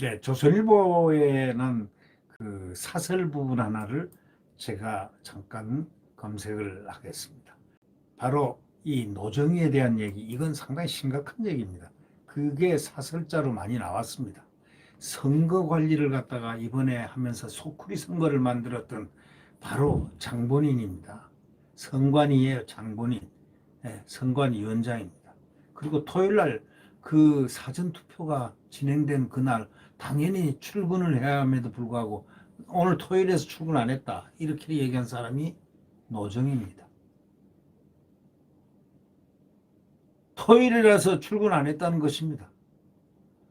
네, 조선일보에는 그 사설 부분 하나를 제가 잠깐 검색을 하겠습니다. 바로 이 노정희에 대한 얘기, 이건 상당히 심각한 얘기입니다. 그게 사설자로 많이 나왔습니다. 선거 관리를 갖다가 이번에 하면서 소쿠리 선거를 만들었던 바로 장본인입니다. 선관위의 장본인, 선관위원장입니다. 그리고 토요일날 그 사전투표가 진행된 그날 당연히 출근을 해야 함에도 불구하고 오늘 토요일에서 출근 안 했다, 이렇게 얘기한 사람이 노정희입니다. 토요일이라서 출근 안 했다는 것입니다.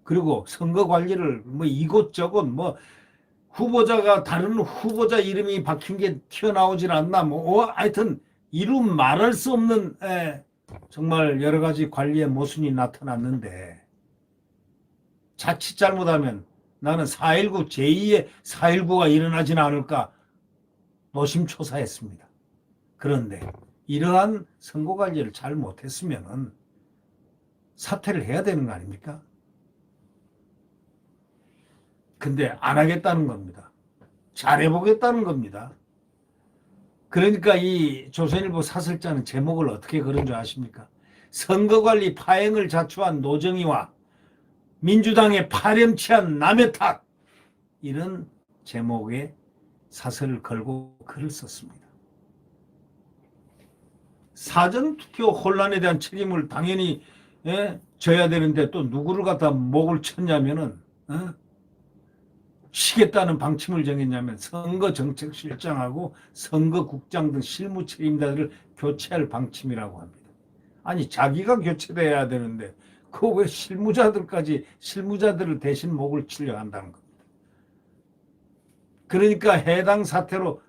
그리고 선거 관리를 뭐 이곳저곳 뭐 후보자가 다른 후보자 이름이 박힌 게 튀어나오질 않나, 뭐 하여튼 이름 말할 수 없는 정말 여러 가지 관리의 모순이 나타났는데, 자칫 잘못하면 나는 4.19 제2의 4.19가 일어나지는 않을까 노심초사했습니다. 그런데 이러한 선거 관리를 잘 못했으면 사퇴를 해야 되는 거 아닙니까? 근데 안 하겠다는 겁니다. 잘해보겠다는 겁니다. 그러니까 이 조선일보 사설자는 제목을 어떻게 그런 줄 아십니까? 선거관리 파행을 자초한 노정희와 민주당의 파렴치한 남의 탓, 이런 제목의 사설을 걸고 글을 썼습니다. 사전투표 혼란에 대한 책임을 당연히 져야 되는데 또 누구를 갖다 목을 쳤냐면은 쉬겠다는 방침을 정했냐면 선거정책실장하고 선거국장 등 실무 책임자들을 교체할 방침이라고 합니다. 아니 자기가 교체돼야 되는데 그 왜 실무자들을 대신 목을 치려 한다는 겁니다. 그러니까 해당 사태로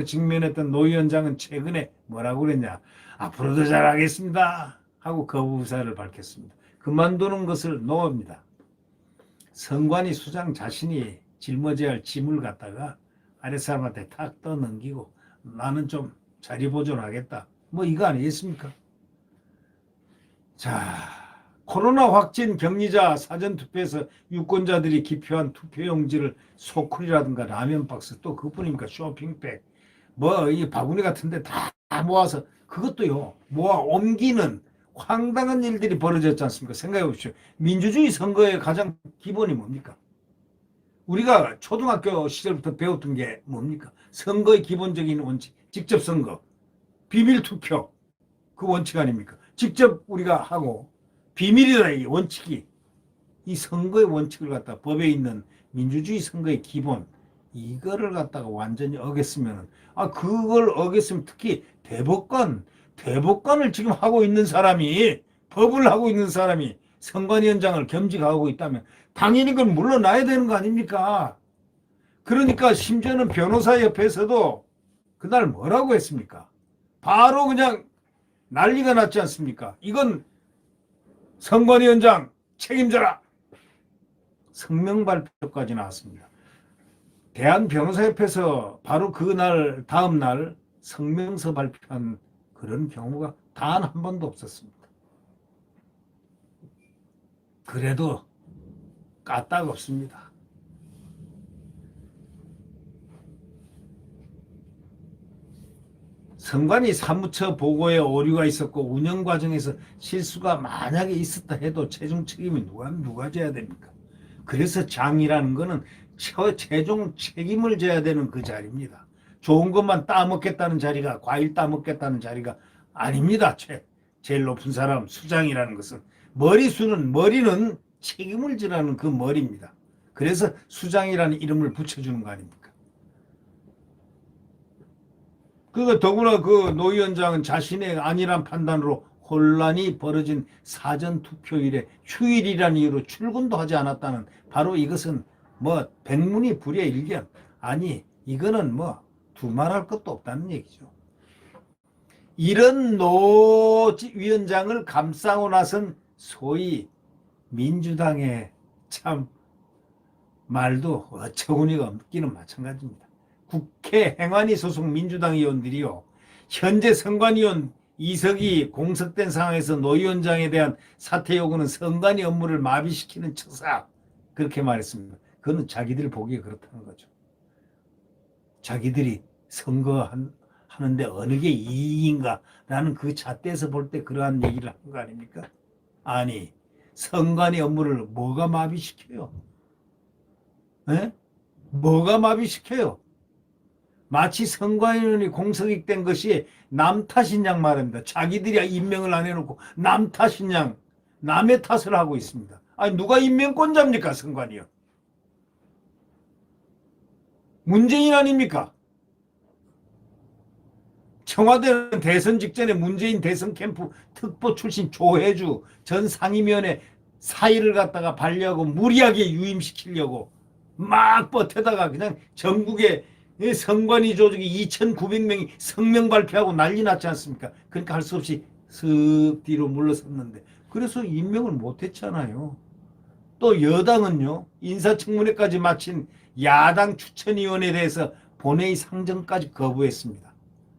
직면했던 노 위원장은 최근에 뭐라고 그랬냐, 앞으로도 잘하겠습니다 하고 거부 의사를 밝혔습니다. 그만두는 것을 놓읍니다. 선관위 수장 자신이 짊어져야 할 짐을 갖다가 아랫사람한테 탁 떠넘기고 나는 좀 자리 보존하겠다, 뭐 이거 아니겠습니까? 자, 코로나 확진 격리자 사전투표에서 유권자들이 기표한 투표용지를 소쿠리라든가 라면 박스, 또 그뿐입니까? 쇼핑백, 뭐 이 바구니 같은데 다 모아서 그것도요 모아 옮기는 황당한 일들이 벌어졌지 않습니까? 생각해 보십시오. 민주주의 선거의 가장 기본이 뭡니까? 우리가 초등학교 시절부터 배웠던 게 뭡니까? 선거의 기본적인 원칙, 직접 선거, 비밀 투표, 그 원칙 아닙니까? 직접 우리가 하고 비밀이다, 이 원칙이. 이 선거의 원칙을 갖다 법에 있는 민주주의 선거의 기본, 이거를 갖다가 완전히 어겼으면, 그걸 어겼으면 특히 대법관을 지금 하고 있는 사람이, 법을 하고 있는 사람이 선관위원장을 겸직하고 있다면 당연히 그건 물러나야 되는 거 아닙니까? 그러니까 심지어는 변호사협회에서도 그날 뭐라고 했습니까? 바로 그냥 난리가 났지 않습니까? 이건 선관위원장 책임져라, 성명 발표까지 나왔습니다. 대한변호사협회에서 바로 그날 다음 날 성명서 발표한 그런 경우가 단 한 번도 없었습니다. 그래도 까딱없습니다. 선관위 사무처 보고에 오류가 있었고 운영 과정에서 실수가 만약에 있었다 해도 최종 책임이 누가 져야 됩니까? 그래서 장이라는 거는 최종 책임을 져야 되는 그 자리입니다. 좋은 것만 따먹겠다는 자리가, 과일 따먹겠다는 자리가 아닙니다. 제일 높은 사람 수장이라는 것은 머리는 책임을 지라는 그 머리입니다. 그래서 수장이라는 이름을 붙여주는 거 아닙니까? 더구나 그 노 위원장은 자신의 아니란 판단으로 혼란이 벌어진 사전투표일에 휴일이라는 이유로 출근도 하지 않았다는, 바로 이것은 뭐 백문이 불여일견, 아니 이거는 뭐 두말할 것도 없다는 얘기죠. 이런 노 위원장을 감싸고 나선 소위 민주당의 참 말도 어처구니가 없기는 마찬가지입니다. 국회 행안위 소속 민주당 의원들이요, 현재 선관위원 이석이 공석된 상황에서 노 위원장에 대한 사퇴 요구는 선관위 업무를 마비시키는 처사. 그렇게 말했습니다. 그거는 자기들 보기에 그렇다는 거죠. 자기들이 선거하는데 어느 게 이익인가라는 그 잣대에서 볼 때 그러한 얘기를 한 거 아닙니까? 아니, 선관위 업무를 뭐가 마비시켜요? 에? 뭐가 마비시켜요? 마치 선관위원이 공석익된 것이 남 탓인 양 말입니다. 자기들이 임명을 안 해놓고 남 탓인 양, 남의 탓을 하고 있습니다. 아니, 누가 임명권자입니까, 선관위요? 문재인 아닙니까? 청와대는 대선 직전에 문재인 대선 캠프 특보 출신 조혜주 전 상임위원회 사의를 갖다가 반려하고 무리하게 유임시키려고 막 버텨다가 그냥 전국에 선관위 조직이 2,900명이 성명 발표하고 난리 났지 않습니까? 그러니까 할 수 없이 슥 뒤로 물러섰는데 그래서 임명을 못했잖아요. 또 여당은요, 인사청문회까지 마친 야당 추천위원에 대해서 본회의 상정까지 거부했습니다.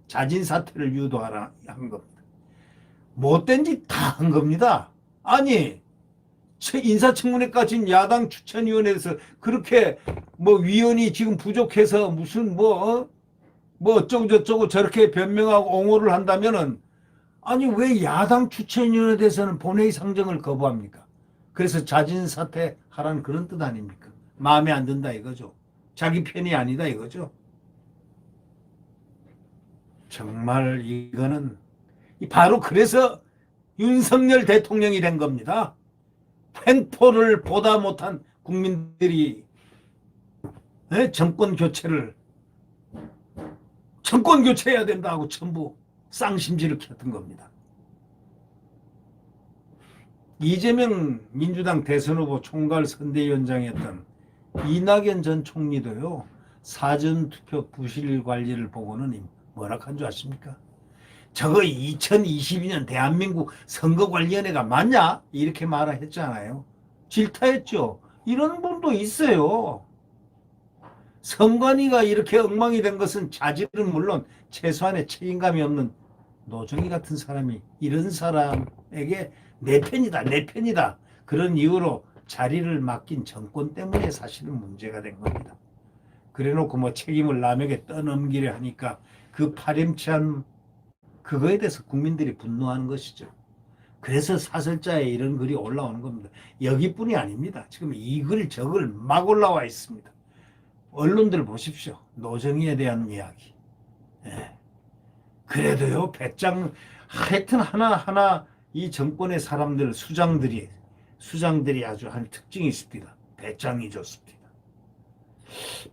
자진 사퇴를 유도하라 한 겁니다. 못된 짓 다 한 겁니다. 아니, 인사청문회까지 야당 추천위원회에서 그렇게 뭐 위원이 지금 부족해서 무슨 뭐 어쩌고 저쩌고 저렇게 변명하고 옹호를 한다면은 아니 왜 야당 추천위원회에 대해서는 본회의 상정을 거부합니까? 그래서 자진 사퇴하라는 그런 뜻 아닙니까? 마음에 안 든다 이거죠. 자기 편이 아니다 이거죠. 정말 이거는 바로 그래서 윤석열 대통령이 된 겁니다. 횡포를 보다 못한 국민들이 정권 교체해야 된다고 전부 쌍심지를 켰던 겁니다. 이재명 민주당 대선 후보 총괄 선대위원장이었던 이낙연 전 총리도요, 사전투표 부실 관리를 보고는 뭐라 한 줄 아십니까? 저거 2022년 대한민국 선거관리위원회가 맞냐? 이렇게 말했잖아요. 질타했죠. 이런 분도 있어요. 선관위가 이렇게 엉망이 된 것은 자질은 물론 최소한의 책임감이 없는 노정희 같은 사람이 이런 사람에게 내 편이다. 그런 이유로 자리를 맡긴 정권 때문에 사실은 문제가 된 겁니다. 그래놓고 뭐 책임을 남에게 떠넘기려 하니까 그 파렴치한 그거에 대해서 국민들이 분노하는 것이죠. 그래서 사설자에 이런 글이 올라오는 겁니다. 여기뿐이 아닙니다. 지금 이 글 저글 막 올라와 있습니다. 언론들 보십시오. 노정희에 대한 이야기. 예. 그래도요, 배짱, 하여튼 하나하나 이 정권의 사람들, 수장들이 아주 한 특징이 있습니다. 배짱이 좋습니다.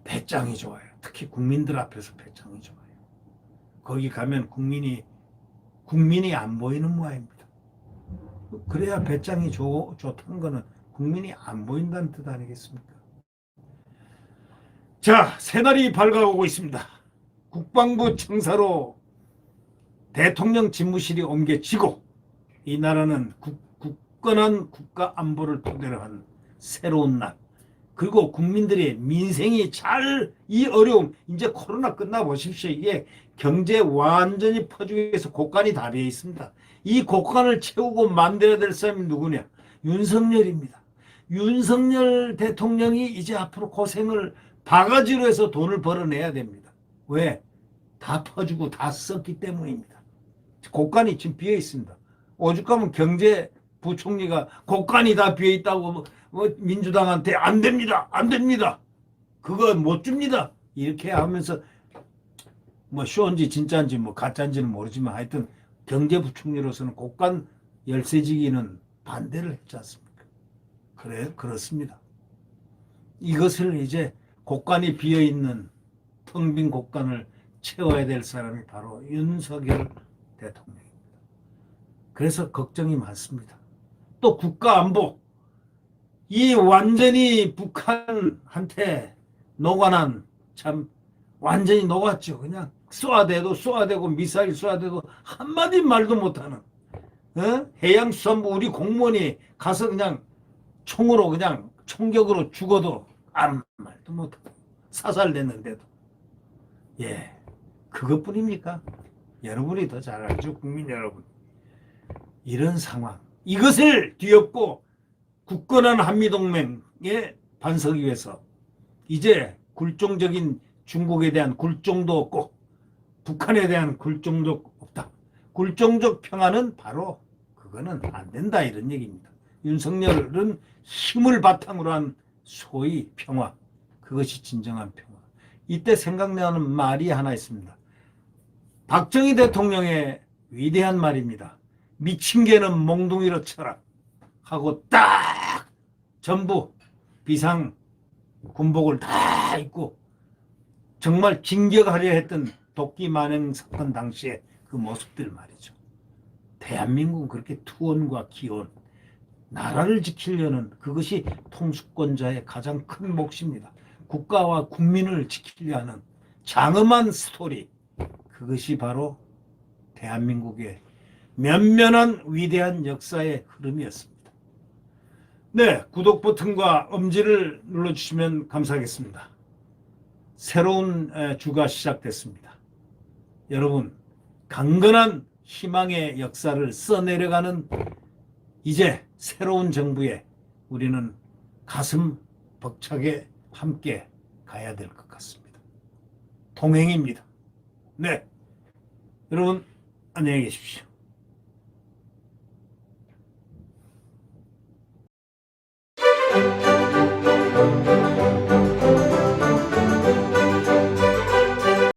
배짱이 좋아요. 특히 국민들 앞에서 배짱이 좋아요. 거기 가면 국민이 안 보이는 모양입니다. 그래야 배짱이 좋다는 거는 국민이 안 보인다는 뜻 아니겠습니까? 자, 새날이 밝아오고 있습니다. 국방부 청사로 대통령 집무실이 옮겨지고 이 나라는 굳건한 국가 안보를 토대로 한 새로운 날, 그리고 국민들의 민생이 이 어려움, 이제 코로나 끝나 보십시오. 이게 경제 완전히 퍼지기 위해서 곳간이 다 되어 있습니다. 이 곳간을 채우고 만들어야 될 사람이 누구냐? 윤석열입니다. 윤석열 대통령이 이제 앞으로 고생을 바가지로 해서 돈을 벌어내야 됩니다. 왜? 다 퍼주고 다 썼기 때문입니다. 곳간이 지금 비어 있습니다. 오죽하면 경제부총리가 곳간이 다 비어 있다고 민주당한테 안 됩니다. 그거 못 줍니다. 이렇게 하면서 뭐 쇼인지 진짜인지 뭐 가짜인지는 모르지만 하여튼 경제부총리로서는 곳간 열세지기는 반대를 했지 않습니까? 그렇습니다. 이것을 이제 곳간이 비어있는 텅 빈 곳간을 채워야 될 사람이 바로 윤석열 대통령입니다. 그래서 걱정이 많습니다. 또 국가안보, 이 완전히 북한한테 녹아난, 참 완전히 녹았죠. 그냥 쏘아대고 미사일 쏘아대고 한마디 말도 못하는 해양수산부 우리 공무원이 가서 그냥 총으로 그냥 총격으로 죽어도 아무 말도 못하고 사살됐는데도, 예, 그것뿐입니까? 여러분이 더 잘 알죠, 국민 여러분. 이런 상황, 이것을 뒤엎고 굳건한 한미동맹에 반서기 위해서 이제 굴종적인 중국에 대한 굴종도 없고 북한에 대한 굴종도 없다. 굴종적 평화는 바로 그거는 안 된다, 이런 얘기입니다. 윤석열은 힘을 바탕으로 한 소위 평화, 그것이 진정한 평화. 이때 생각나는 말이 하나 있습니다. 박정희 대통령의 위대한 말입니다. 미친 개는 몽둥이로 쳐라 하고 딱 전부 비상 군복을 다 입고 정말 진격하려 했던 도끼 만행 사건 당시에 그 모습들 말이죠. 대한민국은 그렇게 투혼과 기혼, 나라를 지키려는 그것이 통수권자의 가장 큰 몫입니다. 국가와 국민을 지키려 하는 장엄한 스토리, 그것이 바로 대한민국의 면면한 위대한 역사의 흐름이었습니다. 네, 구독 버튼과 엄지를 눌러주시면 감사하겠습니다. 새로운 주가 시작됐습니다. 여러분, 강건한 희망의 역사를 써내려가는 이제 새로운 정부에 우리는 가슴 벅차게 함께 가야 될 것 같습니다. 동행입니다. 네, 여러분 안녕히 계십시오.